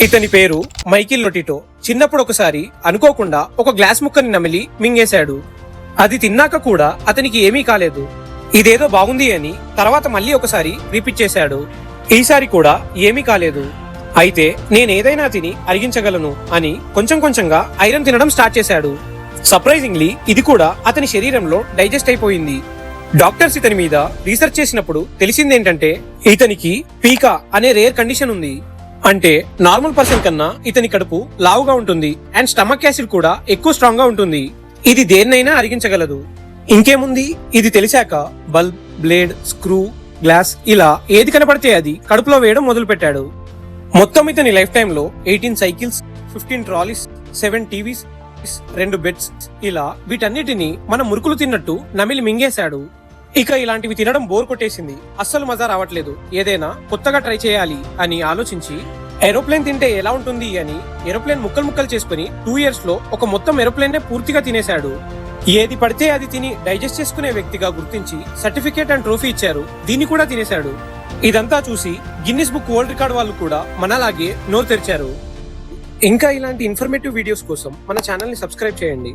ఇతని పేరు మైకిల్ లొటిటో. చిన్నప్పుడు ఒకసారి అనుకోకుండా ఒక గ్లాస్ ముక్కని నమిలి మింగేశాడు. అది తిన్నాక కూడా అతనికి ఏమీ కాలేదు. ఇదేదో బాగుంది అని తర్వాత మళ్ళీ ఒకసారి రిపీట్ చేశాడు. ఈసారి కూడా ఏమీ కాలేదు. అయితే నేనేదైనా తిని అరిగించగలను అని కొంచెం కొంచెంగా ఐరన్ తినడం స్టార్ట్ చేశాడు. సర్ప్రైజింగ్లీ ఇది కూడా అతని శరీరంలో డైజెస్ట్ అయిపోయింది. డాక్టర్స్ ఇతని మీద రీసెర్చ్ చేసినప్పుడు తెలిసిందేంటంటే ఇతనికి పీకా అనే రేర్ కండిషన్ ఉంది. అంటే నార్మల్ పర్సన్ కన్నా ఇతని కడుపు లావుగా ఉంటుంది అండ్ స్టమక్ యాసిడ్ కూడా ఎక్కువ స్ట్రాంగ్ గా ఉంటుంది. ఇది దేన్నైనా అరిగించగలదు. ఇంకేముంది, ఇది తెలిసాక బల్బ్, బ్లేడ్, స్క్రూ, గ్లాస్ ఇలా ఏది కనపడితే అది కడుపులో వేయడం మొదలు పెట్టాడు. మొత్తం ఇతని లైఫ్ టైమ్ లో 18 సైకిల్స్, 15 ట్రాలీస్, 7 టీవీస్, 2 బెడ్స్ ఇలా వీటన్నిటిని మన మురుకులు తిన్నట్టు నమిలి మింగేశాడు. ఇక ఇలాంటివి తినడం బోర్ కొట్టేసింది. అస్సలు మజా రావట్లేదు. ఏదైనా కొత్తగా ట్రై చేయాలి అని ఆలోచించి ఏరోప్లేన్ తింటే ఎలా ఉంటుంది అని ఏరోప్లేన్ ముక్కలు ముక్కలు చేసుకుని 2 years లో ఒక మొత్తం ఏరోప్లేన్ నే పూర్తిగా తినేశాడు. ఏది పడితే అది తిని డైజెస్ట్ చేసుకునే వ్యక్తిగా గుర్తించి సర్టిఫికేట్ అండ్ ట్రోఫీ ఇచ్చారు. దీన్ని కూడా తినేశాడు. ఇదంతా చూసి గిన్నిస్ బుక్ వరల్డ్ రికార్డ్ వాళ్ళు కూడా మనలాగే నోరు తెరిచారు. ఇంకా ఇలాంటి ఇన్ఫర్మేటివ్ వీడియోస్ కోసం మన ఛానల్ ని సబ్స్క్రైబ్ చేయండి.